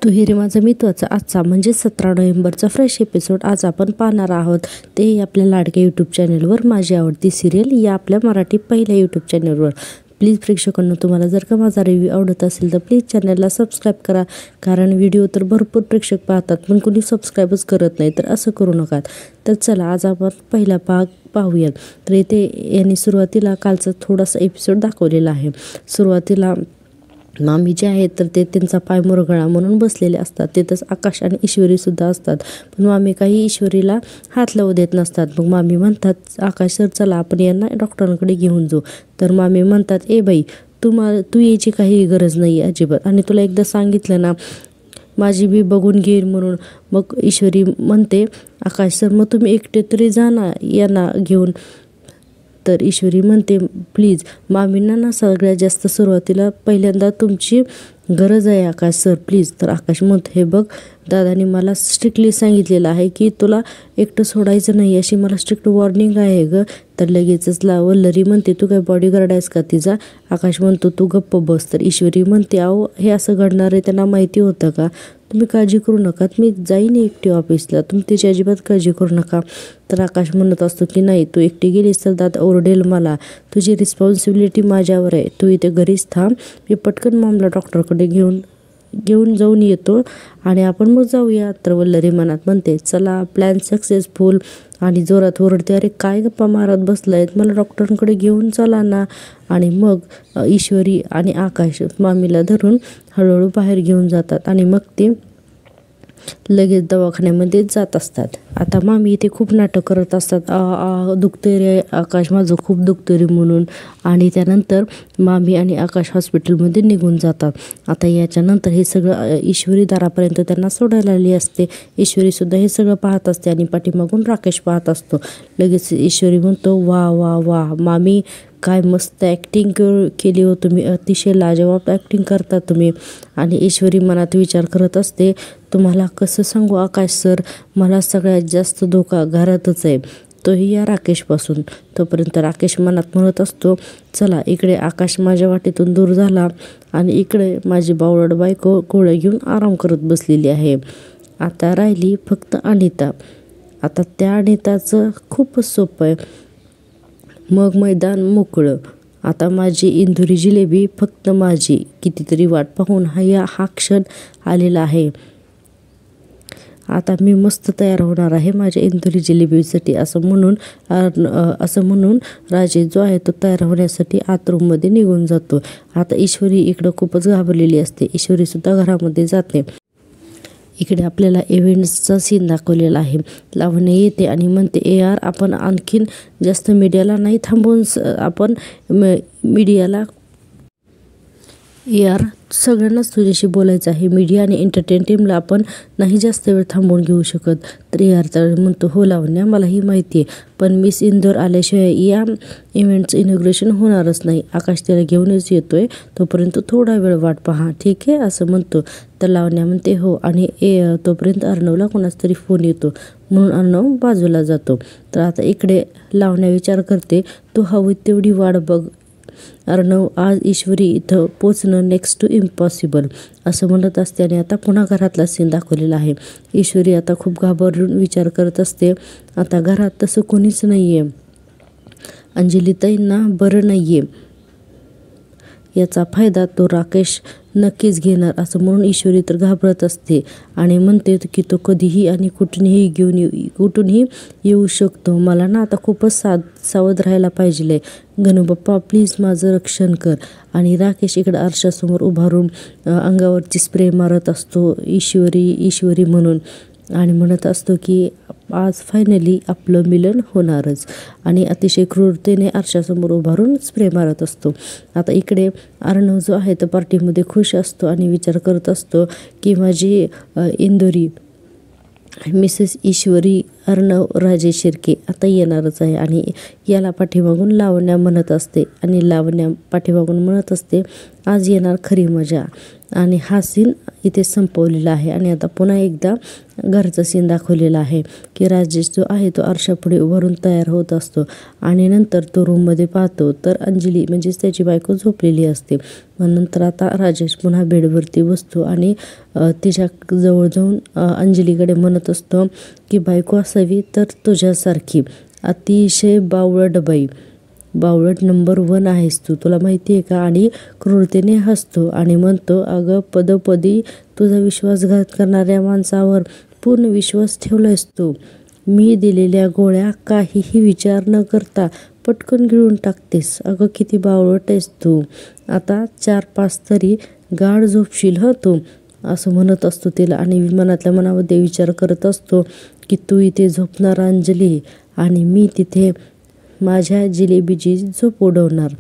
तू ही रे माझा मित्वाचा आजचा म्हणजे 17 नोव्हेंबरचा फ्रेश एपिसोड आज आपण पाहणार आहोत. तेही आपल्या लाडक्या यूट्यूब चॅनलवर माझी आवडती सिरियल या आपल्या मराठी पहिल्या यूट्यूब चॅनलवर. प्लीज प्रेक्षकांनो, तुम्हाला जर का माझा रिव्ह्यू आवडत असेल तर प्लीज चॅनलला सबस्क्राईब करा, कारण व्हिडिओ तर भरपूर प्रेक्षक पाहतात पण कोणी सबस्क्राईबच करत नाही, तर असं करू नका. तर चला आज आपण पहिला भाग पाहूयात. तर इथे यांनी सुरुवातीला कालचा थोडासा एपिसोड दाखवलेला आहे. सुरुवातीला मामी जे आहेत तर ते त्यांचा पाय मुरगळा म्हणून बसलेले असतात. तिथंच आकाश आणि ईश्वरीसुद्धा असतात, पण मामी काही ईश्वरीला हात लावू देत नसतात. मग मामी म्हणतात, आकाश सर चला आपण यांना डॉक्टरांकडे घेऊन जाऊ. तर मामी म्हणतात, ए बाई तू यायची काही गरज नाही अजिबात, आणि तुला एकदा सांगितलं ना माझी बी बघून घेईल म्हणून. मग ईश्वरी म्हणते, आकाश सर मग तुम्ही एकटे तरी जा ना यांना घेऊन. तर ईश्वरी म्हणते, प्लीज मामींना ना सगळ्यात जास्त सुरुवातीला पहिल्यांदा तुमची गरज आहे आकाश सर प्लीज. तर आकाश म्हणतो, हे बघ दादानी मला स्ट्रिक्टली सांगितलेलं आहे की तुला एकटं सोडायचं नाही, अशी मला स्ट्रिक्ट वॉर्निंग आहे ग. तर लगेचच वल्लरी म्हणते, तू काय बॉडीगार्ड आहेस का तिचा? आकाश म्हणतो, तू गप्प बस. तर ईश्वरी म्हणते, अहो हे असं घडणार आहे त्यांना माहिती होतं का? तुम्ही काळजी करू नका, मी जाईन एकटी ऑफिसला, तुम्ही त्याची अजिबात काळजी करू नका. तर आकाश म्हणत असतो की नाही, तू एकटी गेलीस तर दादा ओरडेल मला, तुझी रिस्पॉन्सिबिलिटी माझ्यावर आहे, तू इथे घरीच थांब, मी पटकन मॉमला डॉक्टरकडे घेऊन जाऊन येतो आणि आपण मग जाऊया. तर वल्लरी मनात म्हणते, चला प्लॅन सक्सेसफुल, आणि जोरात ओरडते, अरे काय गप्पा मारत बसलायत, मला डॉक्टरांकडे घेऊन चला ना. आणि मग ईश्वरी आणि आकाश मामीला धरून हळूहळू बाहेर घेऊन जातात आणि मग ते लगेच दवाखान्यामध्ये जात असतात. आता मामी इथे खूप नाटक करत असतात, दुखते रे आकाश माझं खूप दुखते रे म्हणून. आणि त्यानंतर मामी आणि आकाश हॉस्पिटलमध्ये निघून जातात. आता याच्यानंतर हे सगळं ईश्वरी दारापर्यंत त्यांना सोडायला आली असते. ईश्वरीसुद्धा हे सगळं पाहत असते आणि पाठीमागून राकेश पाहत असतो. लगेच ईश्वरी म्हणतो, वा वा वा मामी काय मस्त ॲक्टिंग केली हो तुम्ही, अतिशय लाजवाब ॲक्टिंग करता तुम्ही. आणि ईश्वरी मनात विचार करत असते, तुम्हाला कसं सांगू आकाश सर, मला सगळ्यात जास्त धोका घरातच आहे, तोही या राकेशपासून. तोपर्यंत राकेश मनात म्हणत असतो, चला इकडे आकाश माझ्या वाटेतून दूर झाला आणि इकडे माझी बावळट बायको गोळ्या घेऊन आराम करत बसलेली आहे. आता राहिली फक्त अनिता. आता त्या अनिताचं खूपच सोपं आहे, मग मैदान मोकळं. आता माझी इंदुरी जिलेबी फक्त माझी, कितीतरी वाट पाहून हा क्षण आलेला आहे. आता मी मस्त तयार होणार आहे माझ्या इंदुरी जिलेबीसाठी, असं म्हणून राजेश जो आहे तो तयार होण्यासाठी आत रूममध्ये निघून जातो. आता ईश्वरी इकडं खूपच घाबरलेली असते. ईश्वरीसुद्धा घरामध्ये जाते. इकडे आपल्याला इव्हेंट्सचा सीन दाखवलेला आहे. लावण्य येते आणि म्हणते, यार आपण आणखीन जास्त मीडियाला नाही थांबवून आपण मीडियाला यार सगळ्यांनाच तुझ्याशी बोलायचं आहे, मीडिया आणि एंटरटेन टीमला आपण नाही जास्त वेळ थांबवून घेऊ शकत. तर यार तर म्हणतो, हो लावण्या मलाही माहिती आहे, पण मिस इंदोर आल्याशिवाय या इव्हेंटचं इनॉग्रेशन होणारच नाही. आकाश त्याला घेऊनच येतोय, तोपर्यंत थोडा वेळ वाट पहा, ठीक आहे असं म्हणतो. तर लावण्या म्हणते, हो. आणि तोपर्यंत अर्णवला कोणाचा तरी फोन येतो म्हणून अर्णव बाजूला जातो. तर आता इकडे लावण्या विचार करते, तू हवी तेवढी वाट बघ अर्णव, आज ईश्वरी इथं पोचणं नेक्स्ट टू इम्पॉसिबल असं म्हणत असते. आणि आता पुन्हा घरातला सीन दाखवलेला आहे. ईश्वरी आता खूप घाबरून विचार करत असते, आता घरात तसं कोणीच नाही आहे, अंजलीताईंना बरं नाही आहे, याचा फायदा तो राकेश नक्कीच घेणार असं म्हणून ईश्वरी तर घाबरत असते आणि म्हणते की तो कधीही आणि कुठूनही येऊ शकतो. मला ना आता खूपच सावध राहायला पाहिजे. गणूबाप्पा प्लीज माझं रक्षण कर. आणि राकेश इकडं आरशासमोर उभारून अंगावरची स्प्रे मारत असतो ईश्वरी म्हणून, आणि म्हणत असतो की आज फायनली आपलं मिलन होणारच. आणि अतिशय क्रूरतेने आरशासमोर उभारून स्प्रे मारत असतो. आता इकडे अर्णव जो आहे तो पार्टीमध्ये खुश असतो आणि विचार करत असतो की माझी इंदोरी मिसेस ईश्वरी अर्णव राजेश शिर्के आता येणारच आहे आणि याला पाठीमागून लावण्या म्हणत असते आणि लावण्या पाठीमागून म्हणत असते आज येणार खरी मजा. आणि हा सीन इथे संपवलेला आहे आणि आता पुन्हा एकदा घरचा सीन दाखवलेला आहे की राजेश जो आहे तो आरशापुढे उभारून तयार होत असतो आणि नंतर तो रूममध्ये पाहतो तर अंजली म्हणजेच त्याची बायको झोपलेली असते. मग नंतर आता राजेश पुन्हा बेडवरती बसतो आणि तिच्या जवळ जाऊन अंजलीकडे म्हणत असतो की बायको असावी तर तुझ्यासारखी अतिशय बावळट बाई, बावळट नंबर 1 आहेस तू, तुला माहिती आहे का. आणि क्रूरतेने हसतो आणि म्हणतो अगं पदोपदी तुझा विश्वासघात करणाऱ्या माणसावर पूर्ण विश्वास ठेवलायस तू. मी दिलेल्या गोळ्या काहीही विचार न करता पटकन गिळून टाकतेस. अगं किती बावळट आहेस तू. आता 4-5 तरी गाढ झोपशील हं तू, असं म्हणत असतो तिला. आणि मनातल्या मनामध्ये विचार करत असतो की तू इथे झोपणार अंजली आणि मी तिथे माझ्या जिलेबीची झोप उडवणार.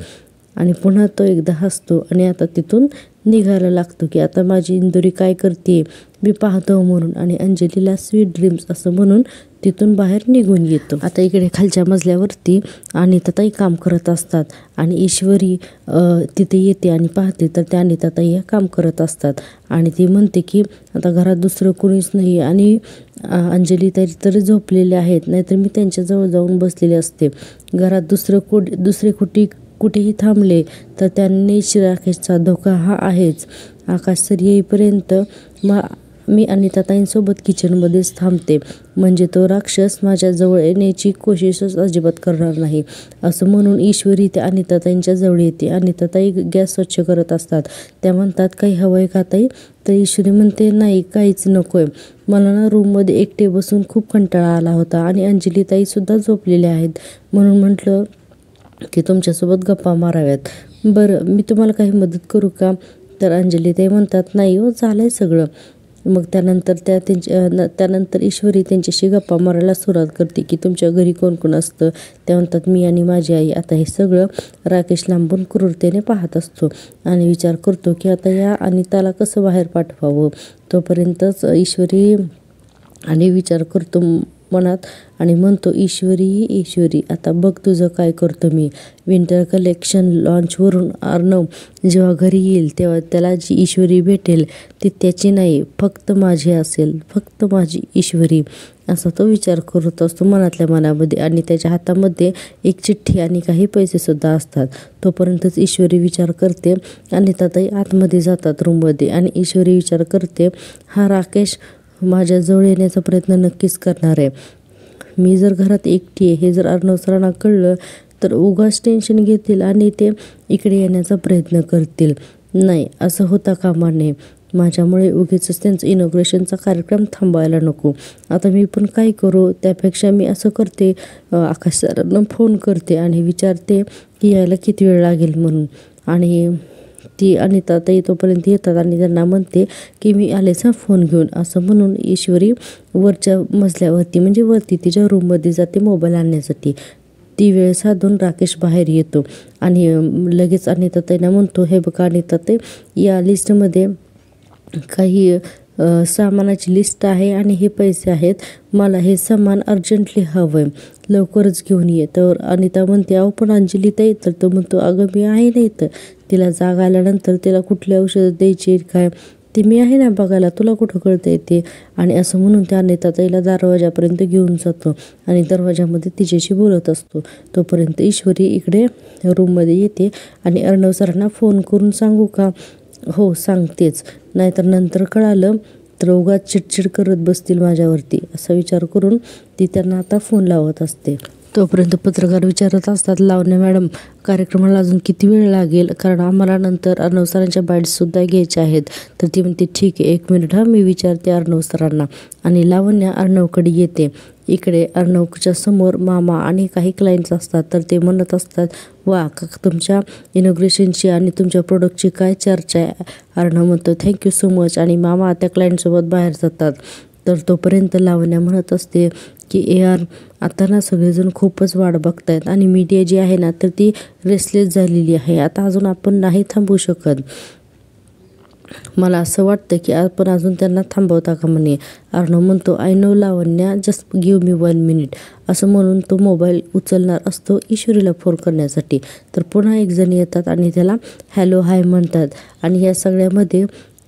आणि पुन्हा तो एकदा हसतो आणि आता तिथून निघायला लागतो की आता माझी इंदुरी काय करते मी पाहतो म्हणून. आणि अंजलीला स्वीट ड्रीम्स असं म्हणून तिथून बाहेर निघून येतो. आता इकडे खालच्या मजल्यावरती अनिताताई काम करत असतात आणि ईश्वरी तिथे येते आणि पाहते तर त्या अनिताताई ह्या काम करत असतात आणि ती म्हणते की आता घरात दुसरं कोणीच नाही आणि अंजली तरी झोपलेले आहेत, नाहीतर मी त्यांच्याजवळ जाऊन बसलेले असते. घरात दुसरे कुठेही थांबले तर त्यांनी राकेशचा धोका हा आहेच. आकाश सर येईपर्यंत मी अनिताताईंसोबत किचनमध्येच थांबते, म्हणजे तो राक्षस माझ्याजवळ येण्याची कोशिशच अजिबात करणार नाही, असं म्हणून ईश्वरी त्या अनिताताईंच्या जवळ येते. अनिताताई गॅस स्वच्छ करत असतात. त्या म्हणतात काही हवं आहे का ताई. तर ईश्वरी म्हणते नाही काहीच नको आहे, मला ना रूममध्ये एकटे बसून खूप कंटाळा आला होता आणि अंजलीताईसुद्धा झोपलेल्या आहेत म्हणून म्हटलं की तुमच्यासोबत गप्पा माराव्यात. बरं मी तुम्हाला काही मदत करू का. तर अंजलीताई म्हणतात नाही हो झालं आहे सगळं. मग त्यानंतर ईश्वरी त्यांच्याशी गप्पा मारायला सुरुवात करते की तुमच्या घरी कोण कोण असतं. त्या म्हणतात मी आणि माझी आई. आता हे सगळं राकेश लांबून क्रूरतेने पाहत असतो आणि विचार करतो की आता या अनिताला कसं बाहेर पाठवावं. तोपर्यंतच ईश्वरी आणि विचार करतो मनात आणि म्हणतो ईश्वरी आता बघ तुझं काय करतो मी. विंटर कलेक्शन लॉन्चवरून अर्णव जेव्हा घरी येईल तेव्हा त्याला जी ईश्वरी भेटेल ती त्याची नाही फक्त माझी असेल, फक्त माझी ईश्वरी, असा तो विचार करत असतो मनातल्या मनामध्ये. आणि त्याच्या हातामध्ये एक चिठ्ठी आणि काही पैसेसुद्धा असतात. तोपर्यंतच ईश्वरी विचार करते आणि ताताई आतमध्ये जातात रूममध्ये आणि ईश्वरी विचार करते हा राकेश माझ्याजवळ येण्याचा प्रयत्न नक्कीच करणार आहे. मी जर घरात एकटी आहे हे जर अर्णव सरांना कळलं तर उगाच टेन्शन घेतील आणि ते इकडे येण्याचा प्रयत्न करतील. नाही असं होता कामा नये. माझ्यामुळे उगीचच त्यांचं इनॉग्रेशनचा कार्यक्रम थांबवायला नको. आता मी पण काय करू. त्यापेक्षा मी असं करते आकाश सरांना फोन करते आणि विचारते की यायला किती वेळ लागेल म्हणून. आणि ती अनिताताई तोपर्यंत येतात आणि त्यांना म्हणते की मी आलेच फोन घेऊन, असं म्हणून ईश्वरी वरच्या मजल्यावरती म्हणजे वरती तिच्या रूममध्ये जाते मोबाईल आणण्यासाठी. ती वेळ साधून राकेश बाहेर येतो आणि लगेच अनिताताईंना म्हणतो हे बघा अनिताताई या लिस्टमध्ये काही सामानाची लिस्ट आहे आणि हे पैसे आहेत, मला हे सामान अर्जंटली हवं आहे, लवकरच घेऊन ये. तर अनिता म्हणते अहो पण अंजलीताई. तर तो म्हणतो अगं मी आहे नाही तर तिला जाग आल्यानंतर तिला कुठले औषधं द्यायची काय ते मी आहे ना बघायला, तुला कुठं कळतं येते. आणि असं म्हणून त्या अनिताताईला दरवाजापर्यंत घेऊन जातो आणि दरवाजामध्ये तिच्याशी बोलत असतो. तोपर्यंत ईश्वरी इकडे रूममध्ये येते आणि अर्णव सरांना फोन करून सांगू का. हो सांगतेच, नाहीतर नंतर कळालं तर उगाच चिडचिड करत बसतील माझ्यावरती, असा विचार करून ती त्यांना आता फोन लावत असते. तोपर्यंत पत्रकार विचारत असतात लावण्या मॅडम कार्यक्रमाला अजून किती वेळ लागेल, कारण आम्हाला नंतर अर्णव सरांच्या बाईट्ससुद्धा घ्यायच्या आहेत. तर ती म्हणते ठीक आहे 1 मिनिट मी विचारते अर्णव सरांना. आणि लावण्या अर्णवकडे येते. इकडे अर्णवच्या समोर मामा आणि काही क्लायंट्स असतात. तर ते म्हणत असतात वा तुमच्या इनॉग्रेशनची आणि तुमच्या प्रोडक्टची काय चर्चा आहे. अर्णव म्हणतो थँक्यू सो मच आणि मामा त्या क्लायंटसोबत बाहेर जातात. तर तोपर्यंत लावण्या म्हणत असते की आता ना सगळेजण खूपच वाट बघतायत आणि मीडिया जी आहे ना तर ती रेस्टलेस झालेली आहे. आता अजून आपण नाही थांबू शकत. मला असं वाटतं की आपण अजून त्यांना थांबवता कामा नये. अर्णव म्हणतो, I know Lavanya, just give me 1 minute. असं म्हणून तो मोबाईल उचलणार असतो ईश्वरीला फोन करण्यासाठी. तर पुन्हा एक जण येतात आणि त्याला हॅलो हाय म्हणतात. आणि या सगळ्यामध्ये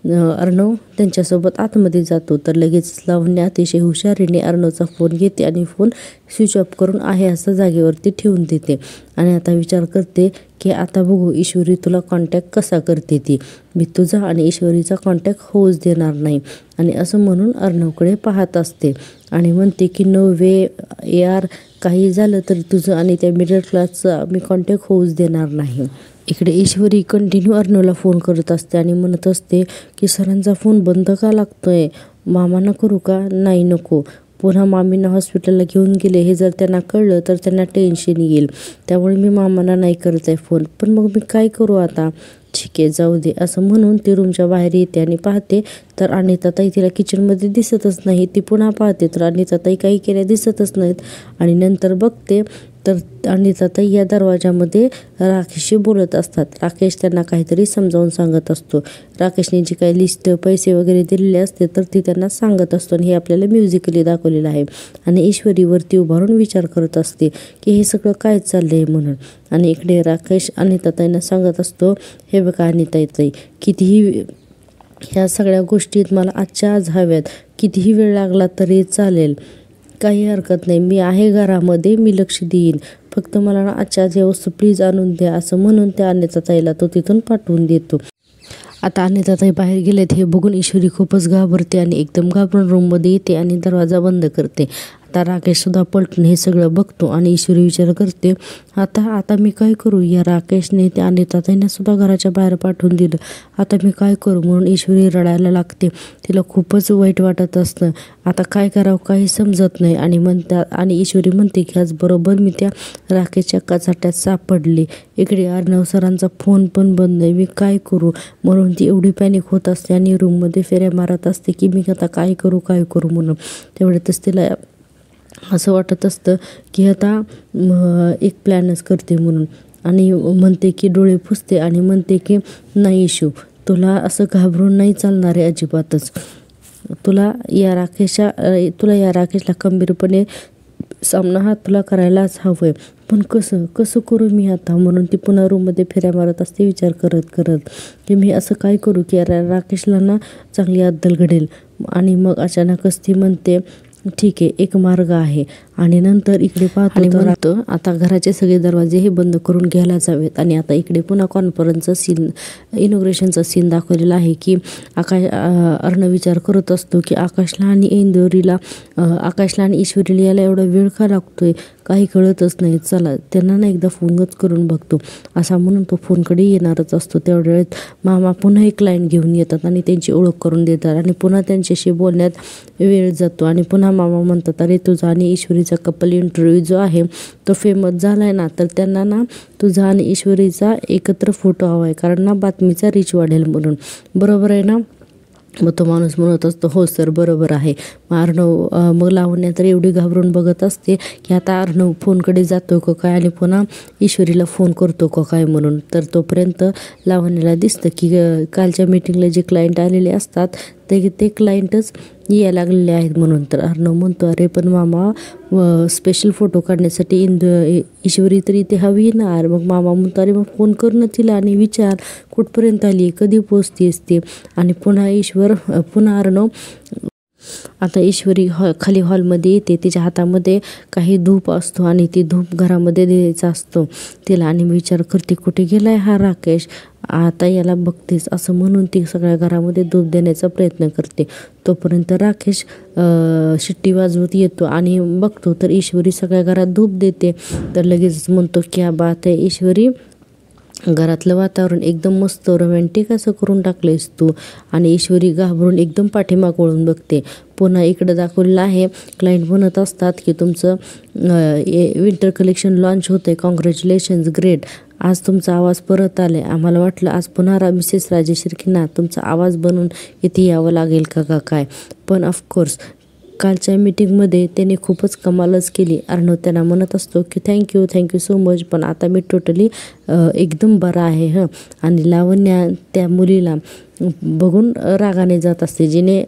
अर्णव त्यांच्यासोबत आतमध्ये जातो. तर लगेच लावण्या अतिशय हुशारीने अर्णवचा फोन घेते आणि फोन स्विच ऑफ करून आहे असं जागेवरती ठेवून देते. आणि आता विचार करते की आता बघू ईश्वरी तुला कॉन्टॅक्ट कसा करते ती. मी तुझा आणि ईश्वरीचा कॉन्टॅक्ट होऊच देणार नाही. आणि असं म्हणून अर्णवकडे पाहत असते आणि म्हणते की नो वे यार, काही झालं तरी तुझं आणि त्या मिडल क्लासचा मी कॉन्टॅक्ट होऊच देणार नाही. इकडे ईश्वरी कंटिन्यू अर्णवला फोन करत असते आणि म्हणत असते की सरांचा फोन बंद का लागतोय, मामांना करू का, नाही नको. पुन्हा मामींना हॉस्पिटलला घेऊन गेले हे जर त्यांना कळलं तर त्यांना टेन्शन येईल, त्यामुळे मी मामांना नाही करत आहे फोन. पण मग मी काय करू आता, ठीक आहे जाऊ दे. असं म्हणून ती रूमच्या बाहेर येते आणि पाहते तर अनिताताई तिला किचनमध्ये दिसतच नाही. ती पुन्हा पाहते तर अनिताताई काही केल्या दिसतच नाहीत. आणि नंतर बघते तर अनिताताई या दरवाजामध्ये राकेशशी बोलत असतात. राकेश त्यांना काहीतरी समजावून सांगत असतो. राकेशने जी काही लिस्ट पैसे वगैरे दिलेले असते तर ती त्यांना सांगत असतो आणि हे आपल्याला म्युझिकली दाखवलेलं आहे. आणि ईश्वरीवरती उभारून विचार करत असते की हे सगळं काय चाललं आहे म्हणून. आणि इकडे राकेश अनिताताईंना सांगत असतो, हे बघा अनिताताई, कितीही ह्या सगळ्या गोष्टीत मला आजच्या आज हव्यात, कितीही वेळ लागला तरी चालेल, काही हरकत नाही, मी आहे घरामध्ये, मी लक्ष देईन, फक्त मला ना आजच्या आज या वस्तू प्लीज आणून द्या. असं म्हणून त्या अनिताताईला तो तिथून पाठवून देतो. आता अनिताताई बाहेर गेलेत हे बघून ईश्वरी खूपच घाबरते आणि एकदम घाबरून रूममध्ये येते आणि दरवाजा बंद करते. आता राकेशसुद्धा पलटून हे सगळं बघतो आणि ईश्वरी विचार करते, आता मी काय करू, या राकेशने त्या अनिताताईंना सुद्धा घराच्या बाहेर पाठवून दिलं, आता मी काय करू. म्हणून ईश्वरी रडायला लागते. तिला खूपच वाईट वाटत असतं. आता काय करावं काही समजत नाही. आणि ईश्वरी म्हणते की आज बरोबर मी त्या राकेशच्या कचाट्यात सापडले. इकडे अर्णव सरांचा फोन पण बंद आहे, मी काय करू. म्हणून ती एवढी पॅनिक होत असते आणि रूममध्ये फेऱ्या मारत असते की मी आता काय करू म्हणून. तेवढ्यातच तिला असं वाटत असतं की आता एक प्लॅनच करते म्हणून. आणि म्हणते की डोळे पुसते आणि म्हणते की नाही इशू, तुला असं घाबरून नाही चालणार आहे अजिबातच. तुला या राकेशला खंबीरपणे सामना हा तुला करायलाच हवं आहे. पण कसं करू मी आता. म्हणून ती पुन्हा रूममध्ये फेऱ्या मारत असते विचार करत की मी असं काय करू की राकेशला ना चांगली अद्दल घडेल. आणि मग अचानकच ती म्हणते ठीक आहे, एक मार्ग आहे. आणि नंतर इकडे पाहतो आता घराचे सगळे दरवाजे हे बंद करून घ्यायला जावेत. आणि आता इकडे पुन्हा कॉन्फरन्सचा सीन, इनॉग्रेशनचा सीन दाखवलेला आहे की अर्णव विचार करत असतो की आकाशला आणि ईश्वरीला यायला एवढा वेळ का लागतोय, काही कळतच नाही, चला त्यांना ना एकदा फोनच करून बघतो. असा म्हणून तो फोनकडे येणारच असतो. तेवढ्या वेळेत मामा पुन्हा एक क्लायंट घेऊन येतात आणि त्यांची ओळख करून देतात आणि पुन्हा त्यांच्याशी बोलण्यात वेळ जातो. आणि पुन्हा मामा म्हणतात, अरे तुझा आणि ईश्वरीचा कपल इंटरव्ह्यू जो आहे तो फेमस झाला आहे ना, तर त्यांना ना तुझा आणि ईश्वरीचा एकत्र फोटो हवा आहे, कारण ना बातमीचा रीच वाढेल म्हणून. बरोबर आहे ना. मग तो माणूस म्हणत असतो, हो सर बरोबर आहे. मग लावण्या तर एवढी घाबरून बघत असते की आता अर्णव फोनकडे जातो का काय आणि पुन्हा ईश्वरीला फोन करतो का काय म्हणून. तर तोपर्यंत लावण्याला दिसतं की कालच्या मीटिंगला जे क्लायंट आलेले असतात ते क्लायंटच यायला लागलेले आहेत म्हणून. तर अर्णव म्हणतो, अरे पण मामा स्पेशल फोटो काढण्यासाठी ईश्वरी तरी इथे हवी ना. मग मामा म्हणतो, अरे मग फोन कर ना तिला आणि विचार कुठपर्यंत आली, कधी पोचतेस ते. आणि पुन्हा अर्णव आता ईश्वरी खाली हॉलमध्ये येते. तिच्या हातामध्ये काही धूप असतो आणि ती धूप घरामध्ये द्यायचा असतो तिला. आणि विचार करते कुठे गेलाय हा राकेश, आता याला बघतेस. असं म्हणून ती सगळ्या घरामध्ये धूप देण्याचा प्रयत्न करते. तोपर्यंत राकेश शिट्टी वाजवत येतो आणि बघतो तर ईश्वरी सगळ्या घरात धूप देते. तर लगेच म्हणतो, क्या बात आहे ईश्वरी, घरातलं वातावरण एकदम मस्त रोमॅन्टिक असं करून टाकलेस तू. आणि ईश्वरी घाबरून एकदम पाठीमाग वळून बघते. पुन्हा इकडं दाखवलेलं आहे, क्लायंट म्हणत असतात की तुमचं विंटर कलेक्शन लॉन्च होतं आहे, कॉंग्रॅच्युलेशन्स, ग्रेट. आज तुमचा आवाज परत आला आहे, आम्हाला वाटलं आज पुन्हा मिसेस राजेश्रींना तुमचा आवाज बनवून इथे यावं लागेल का काय. पण ऑफकोर्स कालच्या मीटिंगमध्ये त्याने खूपच कमालच केली. अर्णव त्यांना म्हणत असतो की थँक्यू सो मच, पण आता मी टोटली एकदम बरा आहे हं. आणि लावण्या त्या मुलीला बघून रागाने जात असते, जिने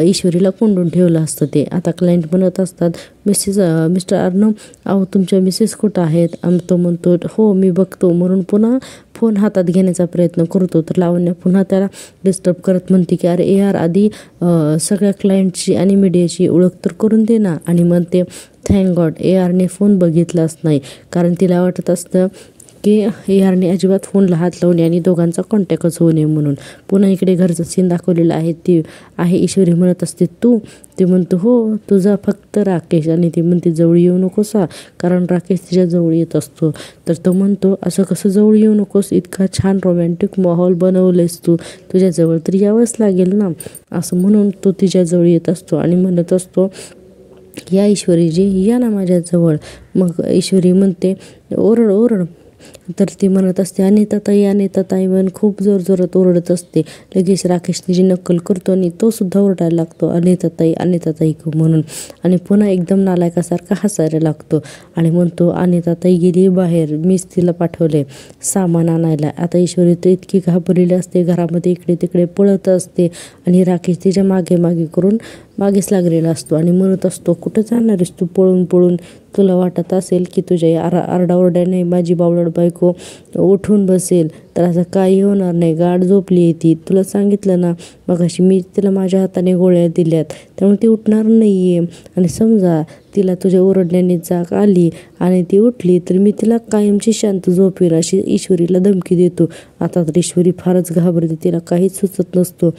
ईश्वरीला कोंडून ठेवलं असतं. ते आता क्लायंट म्हणत असतात, मिस्टर अर्णव, अहो तुमच्या मिसेस कुठं आहेत? तो म्हणतो, हो मी बघतो, म्हणून पुन्हा फोन हातात घेण्याचा प्रयत्न करतो. तर लावण्या पुन्हा त्याला डिस्टर्ब करत म्हणते की अरे यार, आधी सगळ्या क्लायंटची आणि मीडियाची ओळख तर करून दे ना. आणि म्हणते थँक गॉड ARने फोन बघितलाच नाही, कारण तिला वाटत असतं की ARने अजिबात फोनला हात लावू नये आणि दोघांचा कॉन्टॅक्टच होऊ नये म्हणून. पुन्हा इकडे घरचं सीन दाखवलेलं आहे. ती आहे ईश्वरी म्हणत असते तू, ती म्हणतो हो तुझा फक्त राकेश, आणि ती म्हणते जवळ येऊ नकोसा, कारण राकेश तिच्या जवळ येत असतो. तर तो म्हणतो असं कसं जवळ येऊ नकोस, इतका छान रोमॅन्टिक माहोल बनवलेस तू, तुझ्याजवळ तर यावंच लागेल ना, असं म्हणून तो तिच्याजवळ येत असतो आणि म्हणत असतो या ईश्वरीजी या ना माझ्याजवळ. मग ईश्वरी म्हणते ओरड ओरड. तर ती म्हणत असते अनिताताई म्हण खूप जोरजोरात ओरडत असते. लगेच राकेश तिची नक्कल करतो आणि तो सुद्धा ओरडायला लागतो अनिताताई म्हणून. आणि पुन्हा एकदम नालायकासारखा हसायला लागतो आणि म्हणतो अनिताताई गेली बाहेर, मीच तिला पाठवले सामान आणायला. आता ईश्वरी तर इतकी घाबरलेली असते, घरामध्ये इकडे तिकडे पळत असते आणि राकेश तिच्या मागे मागे करून मागेच लागलेला असतो आणि म्हणत असतो कुठं जाणार आहेस तू पळून पळून? तुला वाटत असेल की तुझ्या आरडाओरड्याने माझी बावळट बायको उठून बसेल, तर असं काही होणार नाही. गाढ झोपली आहे ती, तुला सांगितलं ना मगाशी, मी तिला माझ्या हाताने गोळ्या दिल्यात, त्यामुळे ती उठणार नाही आहे. आणि समजा तिला तुझ्या ओरडण्याने जाग आली आणि ती उठली तर मी तिला कायमची शांत झोपेल, अशी ईश्वरीला धमकी देतो. आता तर ईश्वरी फारच घाबरते, तिला काहीच सुचत नसतो.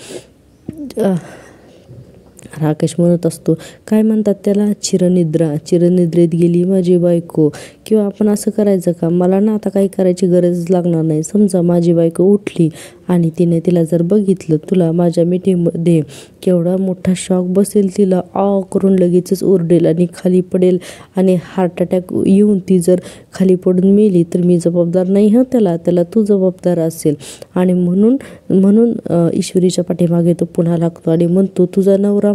राकेश म्हणत असतो काय म्हणतात त्याला, चिरनिद्रेत गेली माझी बायको. किंवा आपण असं करायचं का, मला ना आता काही करायची गरज लागणार नाही. समजा माझी बायको उठली आणि तिला जर बघितलं, तुला माझ्या मीटिंगमध्ये केवढा मोठा शॉक बसेल, तिला करून लगेचच ओरडेल आणि खाली पडेल आणि हार्ट अटॅक येऊन ती जर खाली पडून मेली तर मी जबाबदार नाही हं, त्याला तू जबाबदार असेल. आणि म्हणून ईश्वरीच्या पाठीमागे तो पुन्हा लागतो आणि म्हणतो तुझा नवरा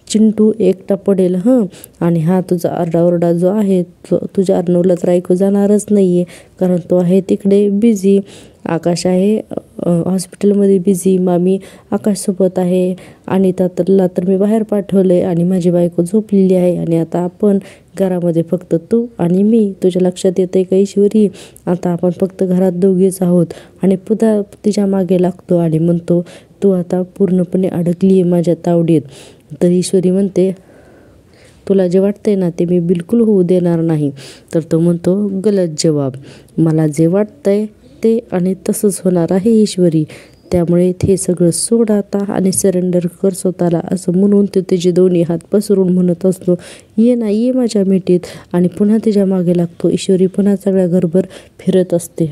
चिंटू एकटा पडेल हं, आणि हा तुझा आरडाओरडा जो आहे तुझ्या अर्णवला तर ऐकू जाणारच नाही आहे, कारण तो आहे तिकडे बिझी. आकाश आहे हॉस्पिटलमध्ये बिझी, मामी आकाशसोबत आहे. अनिताला तर मी बाहेर पाठवलं आणि माझी बायको झोपलेली आहे आणि आता आपण घरामध्ये फक्त तू आणि मी. तुझ्या लक्षात येतं आहे का ईश्वरी, आता आपण फक्त घरात दोघेच आहोत. आणि पुन्हा तिच्या मागे लागतो आणि म्हणतो तू आता पूर्णपणे अडकली आहे माझ्या तावडीत. तर ईश्वरी म्हणते तुला जे वाटतंय ना ते मी बिलकुल होऊ देणार नाही. तर तो म्हणतो गलत जवाब, मला जे वाटतंय ते आणि तसंच होणार आहे ईश्वरी, त्यामुळे हे सगळं सोड आता आणि सरेंडर कर स्वतःला, असं म्हणून तो त्याचे दोन्ही हात पसरून म्हणत असतो ये माझ्या मिठीत. आणि पुन्हा तिच्या मागे लागतो. ईश्वरी पुन्हा सगळ्या घरभर फिरत असते.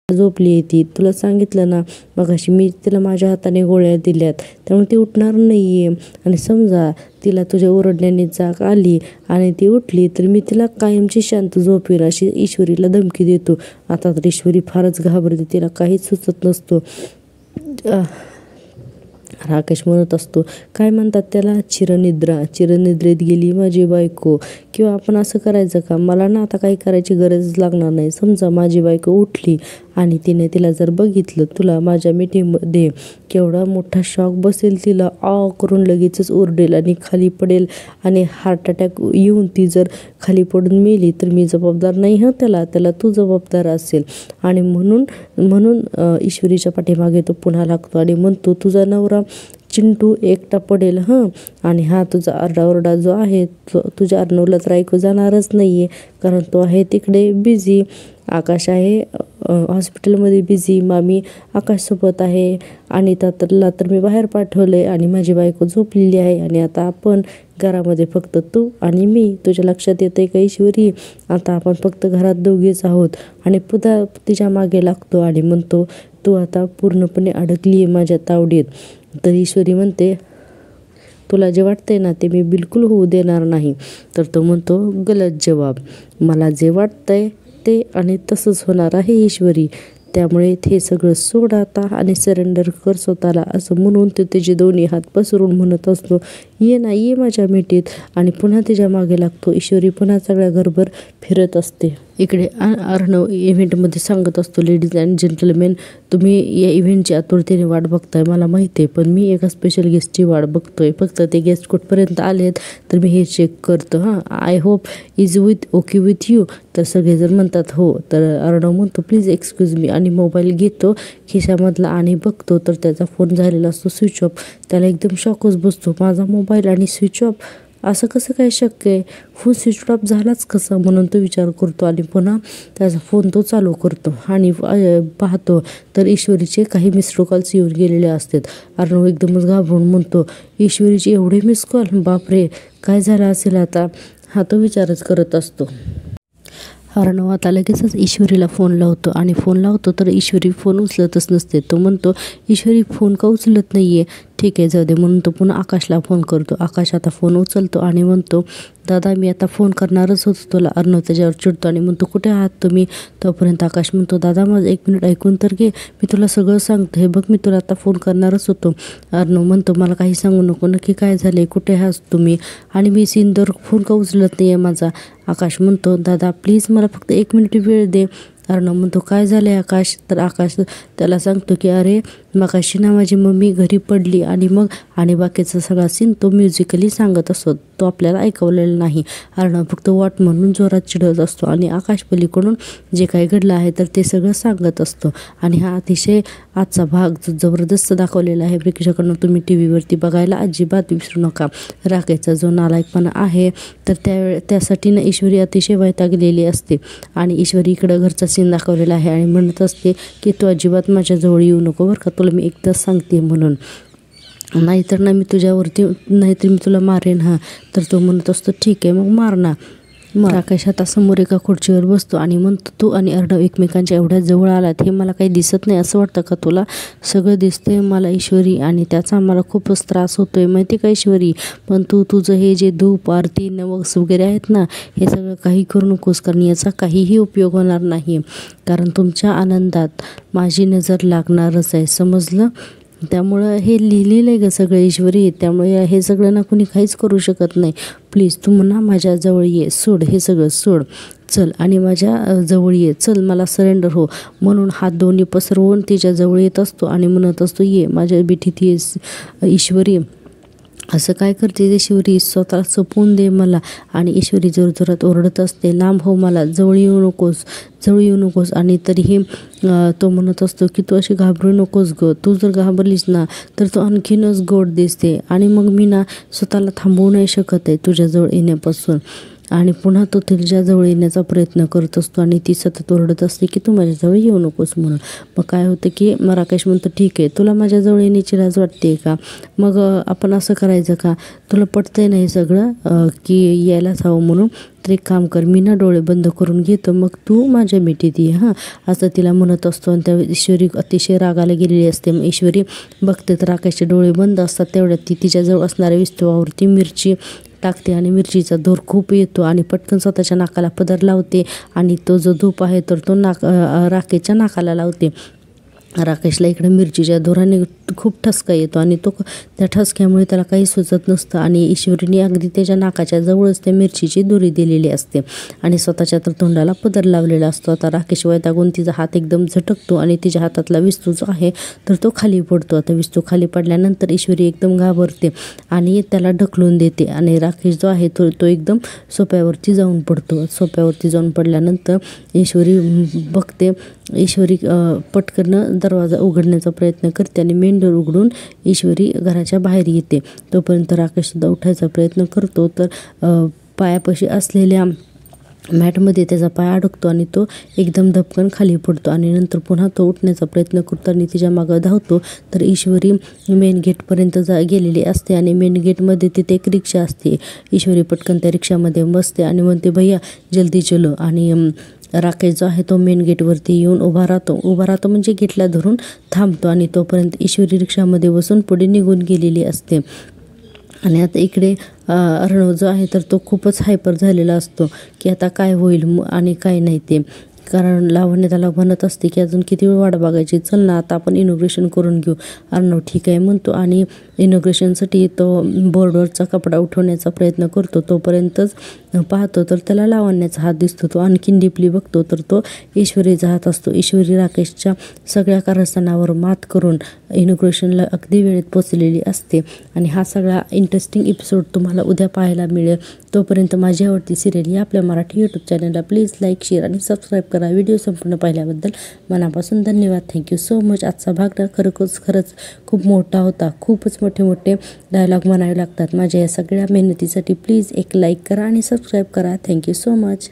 झोपली आहे ती, तुला सांगितलं ना मगाशी, मी तिला माझ्या हाताने गोळ्या दिल्यात, त्यामुळे ती उठणार नाही आहे. आणि समजा तिला तुझ्या ओरडण्याने जाग आली आणि ती उठली तर मी तिला कायमची शांत झोपेल, अशी ईश्वरीला धमकी देतो. आता तर ईश्वरी फारच घाबरते, तिला काहीच सुचत नसतो. राकेश म्हणत असतो काय म्हणतात त्याला, चिरनिद्रेत गेली माझी बायको. किंवा आपण असं करायचं का, मला ना आता काही करायची गरज लागणार नाही. समजा माझी बायको उठली आणि तिला जर बघितलं, तुला माझ्या मीटिंगमध्ये केवढा मोठा शॉक बसेल, तिला करून लगेचच ओरडेल आणि खाली पडेल आणि हार्ट अटॅक येऊन ती जर खाली पडून मेली तर मी जबाबदार नाही हं, त्याला तू जबाबदार असेल. आणि म्हणून ईश्वरीच्या पाठीमागे तो पुन्हा लागतो आणि म्हणतो तुझा नवरा चिंटू एकटा पडेल हं, आणि हा तुझा आरडाओरडा जो आहे तुझ्या अर्णवला तर ऐकू जाणारच नाही आहे, कारण तो आहे तिकडे बिझी. आकाश आहे हॉस्पिटलमध्ये बिझी, मामी आकाशसोबत आहे. अनिताला तर मी बाहेर पाठवलं आणि माझी बायको झोपलेली आहे आणि आता आपण घरामध्ये फक्त तू आणि मी. तुझ्या लक्षात येतं आहे का ईश्वरी, आता आपण फक्त घरात दोघेच आहोत. आणि पुन्हा तिच्या मागे लागतो आणि म्हणतो तू आता पूर्णपणे अडकली आहे माझ्या तावडीत. तर ईश्वरी म्हणते तुला जे वाटतंय ना ते मी बिलकुल होऊ देणार नाही. तर तो म्हणतो गलत जवाब, मला जे वाटतंय ते आणि तसंच होणार आहे ईश्वरी, त्यामुळे हे सगळं सोड आता आणि सरेंडर कर स्वतःला, असं म्हणून तो त्याचे दोन्ही हात पसरून म्हणत असतो ये माझ्या मिठीत. आणि पुन्हा तिच्या मागे लागतो. ईश्वरी पुन्हा सगळ्या घरभर फिरत असते. इकडे अर्णव इव्हेंटमध्ये सांगत असतो, लेडीज अँड जेंटलमेन, तुम्ही या इव्हेंटची आतुरतेने वाट बघताय मला माहिती आहे, पण मी एका स्पेशल गेस्टची वाट बघतोय. फक्त ते गेस्ट कुठपर्यंत आलेत तर मी हे चेक करतो. I hope is okay with you. तर सगळेजण म्हणतात हो. तर अर्णव म्हणतो प्लीज एक्सक्यूज मी, आणि मोबाईल घेतो खिशामधला आणि बघतो तर त्याचा फोन झालेला असतो स्विच ऑफ. त्याला एकदम शॉकच बसतो, माझा मोबाईल आणि स्विच ऑफ, असं कसं काय शक्य आहे, फोन स्विच ऑफ झालाच कसं, म्हणून तो विचार करतो आणि पुन्हा त्याचा फोन तो चालू करतो आणि पाहतो तर ईश्वरीचे काही मिस्ड कॉल्स येऊन गेलेले असतात. अर्णव एकदमच घाबरून म्हणतो, ईश्वरीचे एवढे मिस कॉल, बापरे काय झालं असेल आता, हा तो विचारच करत असतो. अर्णव आता लगेचच ईश्वरीला फोन लावतो आणि फोन लावतो तर ईश्वरी फोन उचलतच नसते. तो म्हणतो ईश्वरी फोन का उचलत नाही आहे, ठीक आहे जाऊ दे, म्हणून तो पुन्हा आकाशला फोन करतो. आकाश आता फोन उचलतो आणि म्हणतो दादा मी आता फोन करणारच होतो तुला. अर्णव त्याच्यावर चिडतो आणि म्हणतो कुठे आहात तुम्ही. तोपर्यंत आकाश म्हणतो दादा माझं 1 मिनिट ऐकून तर घे, मी तुला सगळं सांगतो, हे बघ मी तुला आता फोन करणारच होतो. अर्णव म्हणतो मला काही सांगू नको, नक्की काय झाले, कुठे आहात तुम्ही, आणि मी सिंदूर फोन का उचलत नाही आहे माझा. आकाश म्हणतो दादा प्लीज मला फक्त 1 मिनिट वेळ दे. अर्णव म्हणतो काय झालं आहे आकाश. तर आकाश त्याला सांगतो की अरे मगाशी ना माझी मम्मी घरी पडली आणि बाकीचा सगळा सीन तो म्युझिकली सांगत असतो, तो आपल्याला ऐकवलेला नाही. अर्णव फक्त वाट म्हणून जोरात चिडत असतो आणि आकाश पलीकडून जे काही घडलं आहे तर ते सगळं सांगत असतो. आणि हा अतिशय आजचा भाग जो जबरदस्त दाखवलेला आहे प्रेक्षकांना, तुम्ही टी व्हीवरती बघायला अजिबात विसरू नका. राकेशचा जो नालायकपणा आहे तर त्यासाठी ना ईश्वरी अतिशय वैतागलेली असते आणि ईश्वरी इकडं घरचा सीन दाखवलेला आहे आणि म्हणत असते की तू अजिबात माझ्याजवळ येऊ नको बरं का, तुला मी एकदाच सांगते म्हणून, नाहीतर मी तुला मारेन. तर तो म्हणत असतो ठीक आहे मग मार ना. मग राकेश आता समोर एका खुर्चीवर बसतो आणि म्हणतो तू आणि अर्णव एकमेकांच्या एवढ्या जवळ आलात हे मला काही दिसत नाही असं वाटतं का तुला. सगळं दिसतंय मला ईश्वरी, आणि त्याचा मला खूपच त्रास होतोय माहिती का ईश्वरी, पण तुझं हे जे धूप आरती नवस वगैरे आहेत ना हे सगळं काही करू नकोस, कारण याचा काहीही उपयोग होणार नाही, कारण तुमच्या आनंदात माझी नजर लागणारच आहे समजलं. त्यामुळं हे लिहिलेलं आहे ग सगळं ईश्वरी, त्यामुळे हे सगळं ना कुणी काहीच करू शकत नाही. प्लीज तू म्हणा माझ्याजवळ ये, सोड हे सगळं सोड, चल आणि माझ्या जवळ ये, चल मला सरेंडर हो. म्हणून हात दोन्ही पसरवून तिच्याजवळ येत असतो आणि म्हणत असतो ये माझ्या बिठीत ये ईश्वरी. असं काय करते ईश्वरी, स्वतःला चपवून दे मला. आणि ईश्वरी जोरजोरात ओरडत असते लांब हो मला, जवळ येऊ नकोस. आणि तरीही तो म्हणत असतो की तू अशी घाबरू नकोस ग, तू जर घाबरलीस ना तर तू आणखीनच गोड दिसते आणि मग मी ना स्वतःला थांबवू नाही शकत आहे तुझ्याजवळ येण्यापासून. आणि पुन्हा तो तिच्याजवळ येण्याचा प्रयत्न करत असतो आणि ती सतत ओरडत असते की तू माझ्याजवळ येऊ नकोस म्हणून. मग काय होतं की राकेश म्हणतो ठीक आहे तुला माझ्याजवळ येण्याची लाज वाटते का, मग आपण असं करायचं का, तुला पटतंय ना हे सगळं की यायलाच हवं म्हणून, तर एक काम कर, मी ना डोळे बंद करून घेतो मग तू माझ्या मिठीत ये असं तिला म्हणत असतो. आणि त्या ईश्वरी अतिशय रागाला गेलेली असते. मग ईश्वरी बघते तर राकेशचे डोळे बंद असतात, तेवढ्यात ती तिच्याजवळ असणाऱ्या विस्तवावरती मिरची टाकते आणि मिरचीचा धूर खूप येतो आणि पटकन स्वतःच्या नाकाला पदर लावते आणि तो जो धूप आहे तर तो राकेशच्या नाकाला लावते. राकेशला इकडे मिरचीच्या धुराने खूप ठसका येतो आणि तो त्या ठसक्यामुळे त्याला काही सुचत नसतं आणि ईश्वरीने अगदी त्याच्या नाकाच्या जवळच त्या मिरचीची दोरी दिलेली असते आणि स्वतःच्या तर तोंडाला पदर लावलेला असतो. आता राकेश वैतागून तिचा हात एकदम झटकतो आणि तिच्या हातातला विस्तू जो आहे तर तो खाली पडतो. आता विस्तू खाली पडल्यानंतर ईश्वरी एकदम घाबरते आणि त्याला ढकलून देते आणि राकेश जो आहे तो एकदम सोप्यावरती जाऊन पडतो. सोप्यावरती जाऊन पडल्यानंतर ईश्वरी बघते, ईश्वरी पटकन दरवाजा उघडण्याचा प्रयत्न करते आणि मेन डोर उघडून ईश्वरी घराच्या बाहेर येते. तोपर्यंत राकेश सुद्धा उठायचा प्रयत्न करतो तर पायापाशी असलेल्या मॅटमध्ये त्याचा पाय अडकतो आणि तो एकदम धपकन खाली पडतो आणि नंतर पुन्हा तो उठण्याचा प्रयत्न करतो आणि तिच्या मागं धावतो. तर ईश्वरी मेन गेटपर्यंत गेलेली असते आणि मेन गेटमध्ये तिथे एक रिक्षा असते. ईश्वरी पटकन त्या रिक्षामध्ये बसते आणि म्हणते भैया जल्दी चलो. आणि राकेश जो आहे तो मेन गेटवरती येऊन उभा राहतो म्हणजे गेटला धरून थांबतो आणि तोपर्यंत ईश्वरी रिक्षामध्ये बसून पुढे निघून गेलेली असते. आणि आता इकडे अर्णव जो आहे तर तो खूपच हायपर झालेला असतो की आता काय होईल आणि काय नाही ते, कारण लावण्य त्याला म्हणत असते की अजून किती वेळ वाट बघायची, चल ना आता आपण इनॉग्रेशन करून घेऊ. अर्णव ठीक आहे म्हणतो आणि इनॉग्रेशनसाठी तो बोर्डवरचा कपडा उठवण्याचा प्रयत्न करतो. तोपर्यंतच पाहतो तर त्याला लावण्याचा हात दिसतो. तो आणखीन डीपली बघतो तर तो ईश्वरीचा हात असतो. ईश्वरी राकेशच्या सगळ्या कारस्थानावर मात करून इनॉग्रेशनला अगदी वेळेत पोचलेली असते. आणि हा सगळा इंटरेस्टिंग एपिसोड तुम्हाला उद्या पाहायला मिळेल. तोपर्यंत माझी आवडती सिरियल या आपल्या मराठी यूट्यूब चॅनलला प्लीज लाईक, शेअर आणि सबस्क्राईब करा. व्हिडिओ संपूर्ण पाहिल्याबद्दल मनापासून धन्यवाद. Thank you so much. आजचा भाग ना खरंच खूप मोठा होता. खूपच मोठे डायलॉग म्हणावे लागतात. माझ्या या सगळ्या मेहनतीसाठी प्लीज एक लाईक करा आणि सबस्क्राईब करा. Thank you so much.